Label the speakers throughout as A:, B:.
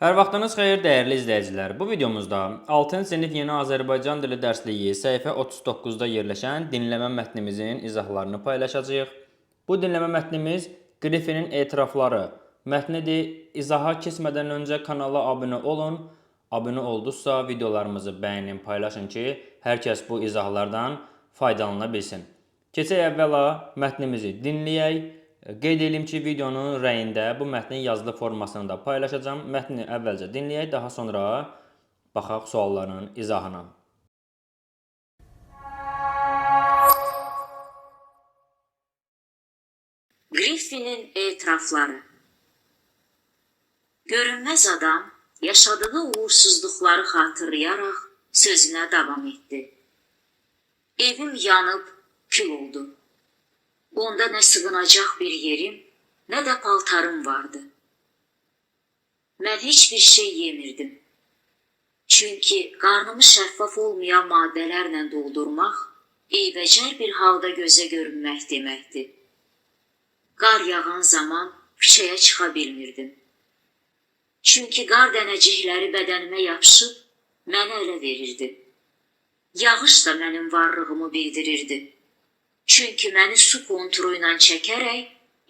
A: Hər vaxtınız xeyir, dəyərli izləyicilər. Bu videomuzda 6-cı sinif Yeni Azərbaycan dili dərsliyi səhifə 39-da yerləşən dinləmə mətnimizin izahlarını paylaşacağıq. Bu dinləmə mətnimiz Qrifinin etirafları mətnidir. İzaha keçmədən öncə kanala abunə olun. Abunə olduqsa videolarımızı bəyənin, paylaşın ki, hər kəs bu izahlardan faydalana bilsin. Keçək əvvəla mətnimizi dinləyək. Qeyd edim ki, videonun rəyində bu mətnin yazılı formasını da paylaşacağam. Mətni əvvəlcə dinləyək, daha sonra baxaq sualların izahına.
B: Qrifinin etirafları. Görünməz adam yaşadığı uğursuzluqları xatırlayaraq sözünə davam etdi. Evim yanıb kül oldu. Onda nə sığınacaq bir yerim, nə də paltarım vardı. Mən heç bir şey yemirdim. Çünki qarnımı şəffaf olmayan maddələrlə doldurmaq, eybəcər bir halda gözə görünmək deməkdir. Qar yağan zaman küçəyə çıxa bilmirdim. Çünki qar dənəcikləri bədənimə yapışıb, mənə ələ verirdi. Yağış da mənim varlığımı bildirirdi. Çünki məni su konturu ilə çəkərək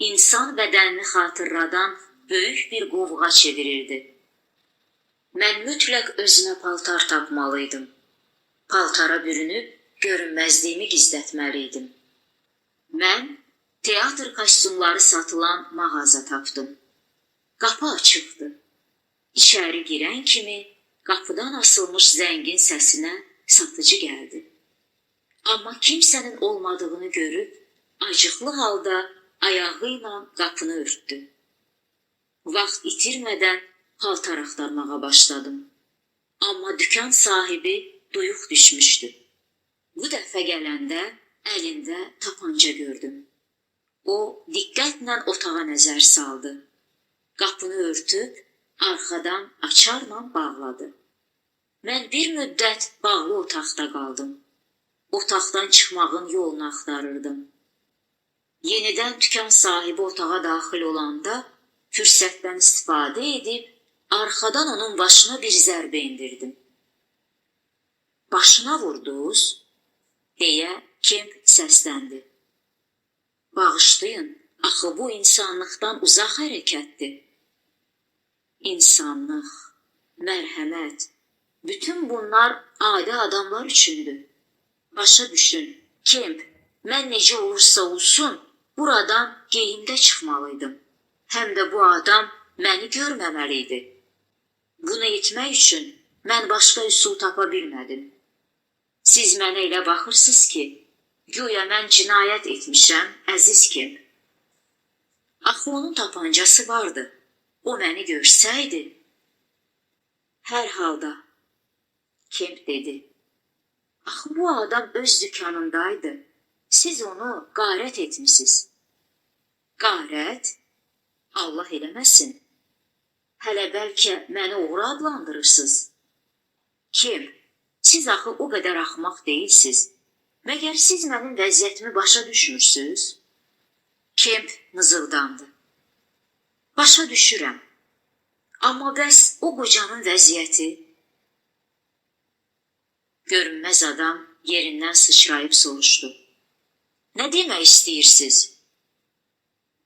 B: insan bədənini xatırladan böyük bir qovğa çevirirdi. Mən mütləq özümə paltar tapmalıydım. Paltara bürünüb görünməzliyimi gizlətməliydim. Mən teatr kostyumları satılan mağaza tapdım. Qapı açıqdı. İçəri girən kimi qapıdan asılmış zəngin səsinə satıcı gəldi. Amma kimsənin olmadığını görüb, acıqlı halda ayağı ilə qapını örtdü. Vaxt itirmədən paltar axtarmağa başladım. Amma dükan sahibi duyuq düşmüşdü. Bu dəfə gələndə əlində tapanca gördüm. O, diqqətlə otağa nəzər saldı. Qapını örtüb, arxadan açarla bağladı. Mən bir müddət bağlı otaqda qaldım. Otaqdan çıxmağın yolunu axtarırdım. Yenidən dükan sahibi otağa daxil olanda fürsətdən istifadə edib arxadan onun başına bir zərbə indirdim. Başına vurdunuz? Deyə Kemp səsləndi. Bağışlayın, axı bu insanlıqdan uzaq hərəkətdir. İnsanlıq, mərhəmət, bütün bunlar adi adamlar üçündür. Başa düşün, Kemp, mən necə olursa olsun, buradan geyimdə çıxmalıydım. Həm də bu adam məni görməməliydi. Bunu etmək üçün mən başqa üsul tapa bilmədim. Siz mənə elə baxırsınız ki, güya mən cinayət etmişəm, əziz Kemp. Axı onun tapancası vardı. O məni görsəydi. Hər halda, Kemp dedi. Axı bu adam öz dükanındaydı. Siz onu qarət etmişsiniz. Qarət? Allah eləməsin. Hələ bəlkə məni oğru adlandırırsınız. Kim? Siz axı o qədər axmaq deyilsiniz. Məgər siz mənim vəziyyətimi başa düşmürsünüz? Kemp mızıldandı. Başa düşürəm. Amma bəs o qocanın vəziyyəti? Görünməz adam yerindən sıçrayıb soruşdu. Nə demək istəyirsiniz?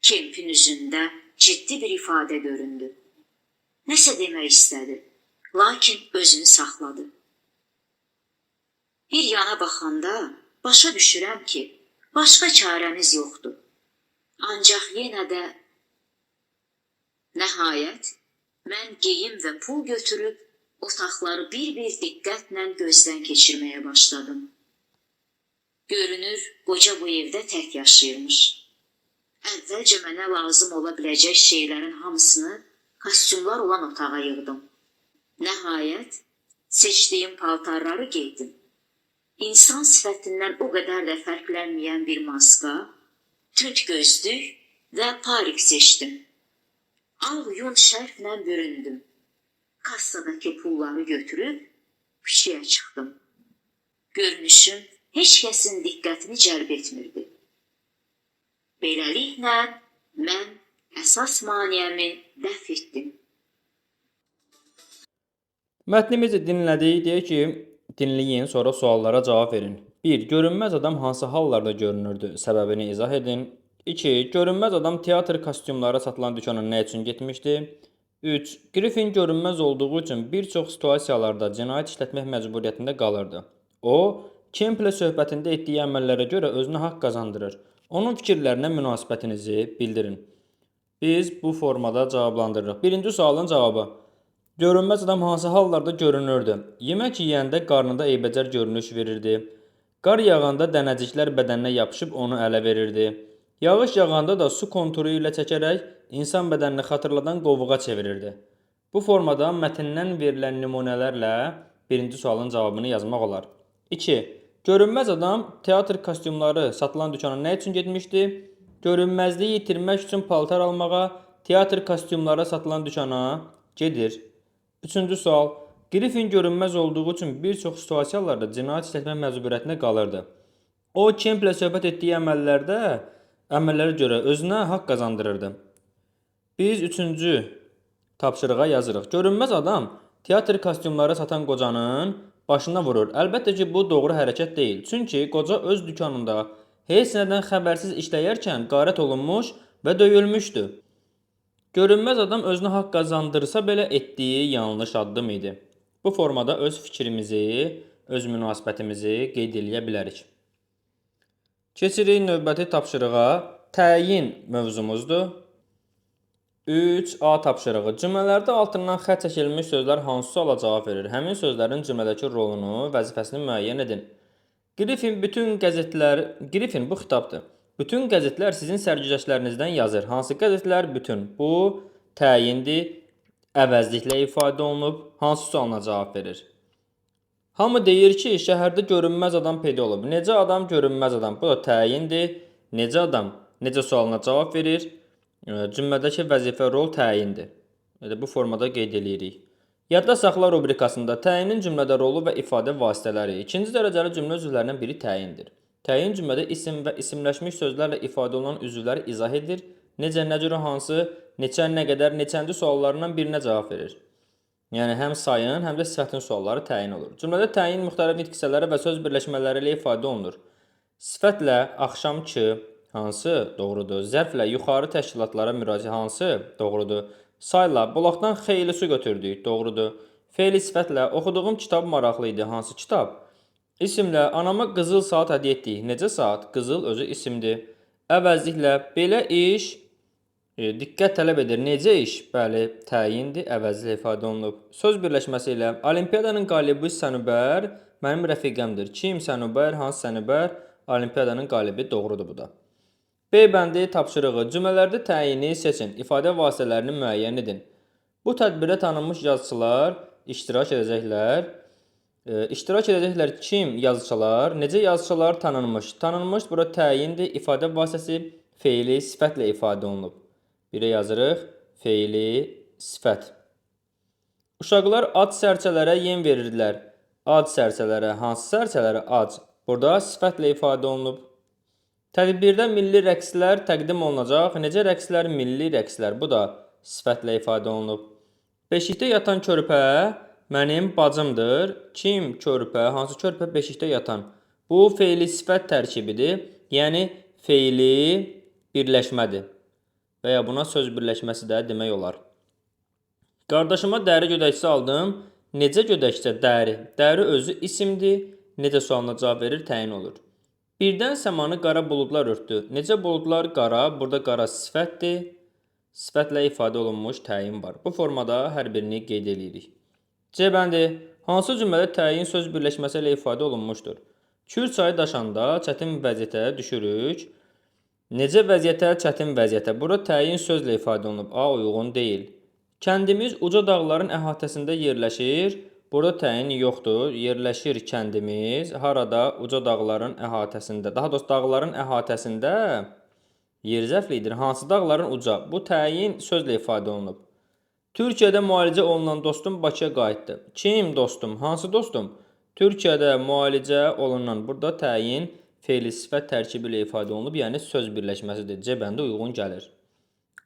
B: Kempin üzündə ciddi bir ifadə göründü. Nəsə demək istədi, lakin özünü saxladı. Bir yana baxanda başa düşürəm ki, başqa çarəmiz yoxdur. Ancaq yenə də nəhayət mən geyim və pul götürüb otaqları bir-bir diqqətlə gözdən keçirməyə başladım. Görünür, qoca bu evdə tək yaşayırmış. Əvvəlcə mənə lazım ola biləcək şeylərin hamısını kostyumlar olan otağa yığdım. Nəhayət, seçdiyim paltarları geydim. İnsan sifətindən o qədər də fərqlənməyən bir maska, tünd gözlük və parik seçdim. Ağ yun şərflə büründüm. Kassadakı pulları götürüb küçəyə çıxdım. Görünüşüm heç kəsin diqqətini cəlb etmirdi. Beləliklə mən əsas maniyəmi dəf etdim.
A: Mətnimizi dinlədik. Deyək ki, dinləyin, sonra suallara cavab verin. 1. Görünməz adam hansı hallarda görünürdü? Səbəbini izah edin. 2. Görünməz adam teatr kostyumları satılan dükana nə üçün getmişdi? 3. Griffin görünməz olduğu üçün bir çox situasiyalarda cinayət işlətmək məcburiyyətində qalırdı. O, Kemplə söhbətində etdiyi əməllərə görə özünə haqq qazandırır. Onun fikirlərinə münasibətinizi bildirin. Biz bu formada cavablandırırıq. Birinci sualın cavabı. Görünməz adam hansı hallarda görünürdü? Yemək yeyəndə qarnında eybəcər görünüş verirdi. Qar yağanda dənəciklər bədəninə yapışıb onu ələ verirdi. Yağış yağanda da su konturu ilə çəkərək insan bədənini xatırladan qovuğa çevirirdi. Bu formada mətndən verilən nümunələrlə birinci sualın cavabını yazmaq olar. 2. Görünməz adam teatr kostyumları satılan dükana nə üçün getmişdi? Görünməzliyi itirmək üçün paltar almağa teatr kostyumları satılan dükana gedir. Üçüncü sual. Griffin görünməz olduğu üçün bir çox situasiyalarda cinayət işlətmək məcburiyyətində qalırdı. O, Kemplə söhbət etdiyi əməllərə görə özünə haqq qazandırırdı. Biz üçüncü tapşırığa yazırıq. Görünməz adam teatr kostyumları satan qocanın başına vurur. Əlbəttə ki, bu doğru hərəkət deyil. Çünki qoca öz dükanında heç nədən xəbərsiz işləyərkən qarət olunmuş və döyülmüşdü. Görünməz adam özünə haqq qazandırsa belə etdiyi yanlış addım idi. Bu formada öz fikrimizi, öz münasibətimizi qeyd edə bilərik. Keçirik növbəti tapşırığa. Təyin mövzumuzdur. 3A tapşırığı. Cümlələrdə altından xətt çəkilmiş sözlər hansı suala cavab verir? Həmin sözlərin cümlədəki rolunu, vəzifəsini müəyyən edin. Griffin bu xitabdır. Bütün qəzetlər sizin sərgüzəştlərinizdən yazır. Hansı qəzetlər? Bütün. Bu təyindir, əvəzliklə ifadə olunub. Hansı sualına cavab verir? Hamı deyir ki, şəhərdə görünməz adam peyda olub. Necə adam? Görünməz adam. Bu da təyindir. Necə adam? Necə sualına cavab verir? Cümlədəki vəzifə rol təyindir. Bu formada qeyd edirik. Yadda saxla rubrikasında təyinin cümlədə rolu və ifadə vasitələri. İkinci dərəcəli cümlə üzvlərindən biri təyindir. Təyin cümlədə isim və isimləşmiş sözlərlə ifadə olunan üzvləri izah edir. Necə, nə cürə, hansı, neçə, nə qədər, neçənci suallarından birinə cavab verir. Yəni həm sayın, həm də sifətin sualları təyin olur. Cümlədə təyin müxtəlif nitq hissələri və söz birləşmələri ilə ifadə olunur. Sifətlə axşamki hansı? Doğrudur. Zərflə yuxarı təşkilatlara müraciət hansı? Doğrudur. Sayla bulaqdan xeyli su götürdük. Doğrudur. Fe'li sifətlə oxuduğum kitab maraqlı idi. Hansı kitab? İsimlə anama qızıl saat hədiyyə etdik. Necə saat? Qızıl özü isimdir. Əvəzliklə belə iş diqqət tələb edir. Necə iş? Bəli, təyindir, əvəzli ifadə olunub. Söz birləşməsi ilə Olimpiyadanın qalibi Sənubər mənim rəfiqəmdir. Kim Sənubər? Hansı Sənubər? Olimpiyadanın qalibi. Doğrudur bu da. B bəndi tapşırığı. Cümlələrdə təyini seçin. İfadə vasitələrini müəyyən edin. Bu tədbirdə tanınmış yazıçılar iştirak edəcəklər. İştirak edəcəklər kim? Yazıçılar. Necə yazıçılar? Tanınmış. Tanınmış bura təyindir. İfadə vasitəsi fe'li sifətlə ifadə olunub. Birə yazırıq. Fe'li sifət. Uşaqlar ac sərçələrə yem verirdilər. Ac sərçələrə. Hansı sərçələrə? Ac. Burada sifətlə ifadə olunub. Tədbirdə milli rəqslər təqdim olunacaq. Necə rəqslər? Milli rəqslər. Bu da sifətlə ifadə olunub. Beşikdə yatan körpə mənim bacımdır. Kim körpə? Hansı körpə? Beşikdə yatan. Bu fe'li sifət tərkibidir. Yəni fe'li birləşmədir. Və ya buna söz birləşməsi də demək olar. Qardaşıma dəri gödəkçəsi aldım. Necə gödəkçə? Dəri. Dəri özü isimdir. Necə sualına cavab verir? Təyin olur. Birdən səmanı qara buludlar örtdü. Necə buludlar? Qara. Burada qara sifətdir. Sifətlə ifadə olunmuş təyin var. Bu formada hər birini qeyd edirik. C bəndi. Hansı cümlədə təyin söz birləşməsi ilə ifadə olunmuşdur? Kür çayı daşanda çətin vəziyyətə düşürük. Necə vəziyyətə? Çətin vəziyyətə. Burada təyin sözlə ifadə olunub. A uyğun deyil. Kəndimiz uca dağların əhatəsində yerləşir. Burada təyin yoxdur. Yerləşir kəndimiz. Harada? Uca dağların əhatəsində. Daha doğrusu dağların əhatəsində yer zərflidir. Hansı dağların uca? Bu təyin sözlə ifadə olunub. Türkiyədə müalicə olunan dostum Bakıya qayıtdı. Kim dostum? Hansı dostum? Türkiyədə müalicə olunan. Burada təyin fe'li sifət tərkibi ilə ifadə olunub, yəni söz birləşməsidir. C bəndi uyğun gəlir.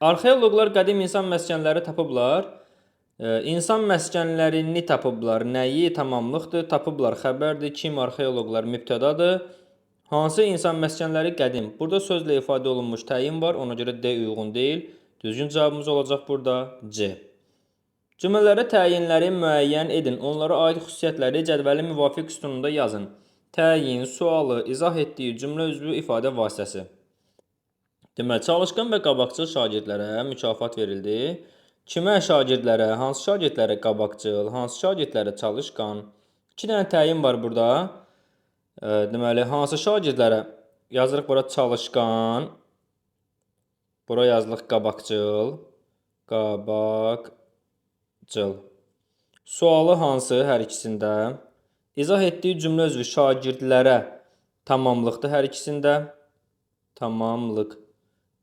A: Arxeoloqlar qədim insan məskənləri tapıblar. İnsan məskənlərini tapıblar. Nəyi tamamlıqdır? Tapıblar xəbərdir. Kim arxeoloqlar mübtədadır. Hansı insan məskənləri qədim? Burada sözlə ifadə olunmuş təyin var. Ona görə D uyğun deyil. Düzgün cavabımız olacaq burada C. Cümlələrə təyinləri müəyyən edin. Onlara aid xüsusiyyətləri cədvəlin müvafiq sütununda yazın. Təyin, sualı, izah etdiyi cümlə üzvü ifadə vasitəsi. Deməli, çalışqan və qabaqcıl şagirdlərə mükafat verildi. Kimə şagirdlərə, hansı şagirdlərə qabaqcıl, hansı şagirdlərə çalışqan? 2 dənə təyin var burada. Deməli, hansı şagirdlərə yazırıq bura çalışqan. Bura yazılıq qabaqcıl. Qabaqcıl. Sualı hansı hər ikisində? İzah etdiyi cümlə üzvü şagirdlərə tamamlıqdır hər ikisində. Tamamlıq.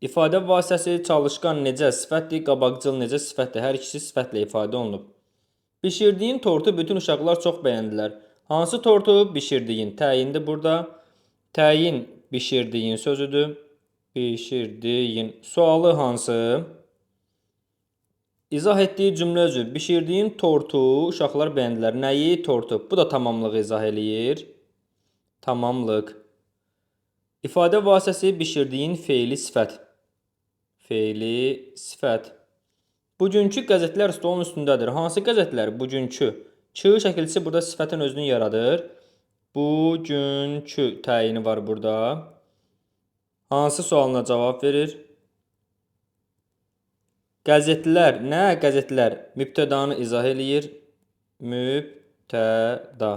A: İfadə vasitəsi çalışqan necə sifətdir, qabaqcıl necə sifətdir? Hər ikisi sifətlə ifadə olunub. Bişirdiyin tortu bütün uşaqlar çox bəyəndilər. Hansı tortu bişirdiyin? Təyindir burada. Təyin bişirdiyin sözüdür. Bişirdiyin. Sualı hansı? İzah etdiyi cümlə üzvü. Bişirdiyin tortu uşaqlar bəyəndilər. Nəyi? Tortu. Bu da tamamlığı izah eləyir. Tamamlıq. İfadə vasitəsi bişirdiyin feili sifət. Feili sifət. Bugünkü qəzetlər stolun üstündədir. Hansı qəzetlər? Bugünkü. Ç şəkilçisi burada sifətin özünü yaradır. Bugünkü təyini var burada. Hansı sualına cavab verir? Qəzetlər. Nə qəzetlər? Mübtədanı izah eləyir. Mübtəda.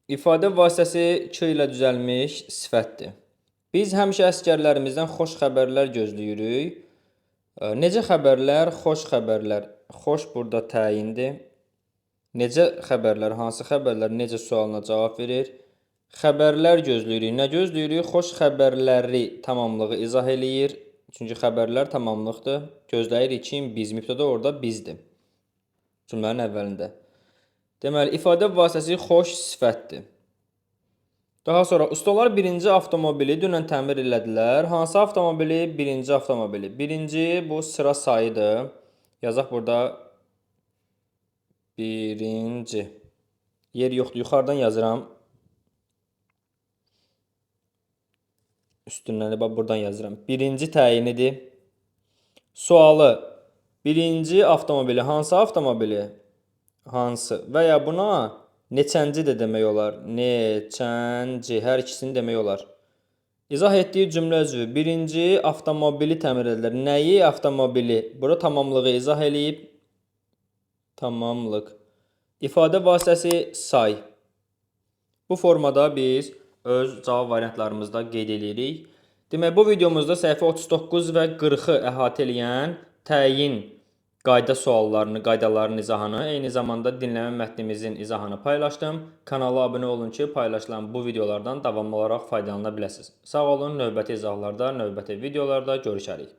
A: İfadə vasitəsi K ilə düzəlmiş sifətdir. Biz həmişə əsgərlərimizdən xoş xəbərlər gözləyirik. Necə xəbərlər? Xoş xəbərlər. Xoş burada təyindir. Necə xəbərlər? Hansı xəbərlər? Necə sualına cavab verir? Xəbərlər gözləyirik. Nə gözləyirik? Xoş xəbərləri tamamlığı izah eləyir. Çünki xəbərlər tamamlıqdır. Gözləyirik kim? Biz. Mübtəda orada bizdir. Cümlənin əvvəlində. Deməli, ifadə vasitəsi xoş sifətdir. Daha sonra, ustalar birinci avtomobili dünən təmir elədilər. Hansı avtomobili? Birinci avtomobili. Birinci bu sıra sayıdır. Yazaq burada birinci. Yer yoxdur, yuxarıdan yazıram. Üstündən buradan yazıram. Birinci təyinidir. Sualı. Birinci avtomobili. Hansı avtomobili? Hansı? Və ya buna neçənci də demək olar. Neçənci. Hər ikisini demək olar. İzah etdiyi cümlə üzvü. Birinci avtomobili təmir edilər. Nəyi avtomobili? Bura tamamlığı izah eləyib. Tamamlıq. İfadə vasitəsi say. Bu formada biz öz cavab variantlarımızda qeyd edirik. Demək, bu videomuzda səhifə 39 və 40-ı əhatə eləyən təyin qayda suallarını, qaydaların izahını, eyni zamanda dinləmə mətnimizin izahını paylaşdım. Kanala abunə olun ki, paylaşılan bu videolardan davamlı olaraq faydalana biləsiniz. Sağ olun, növbəti izahlarda, növbəti videolarda görüşərik.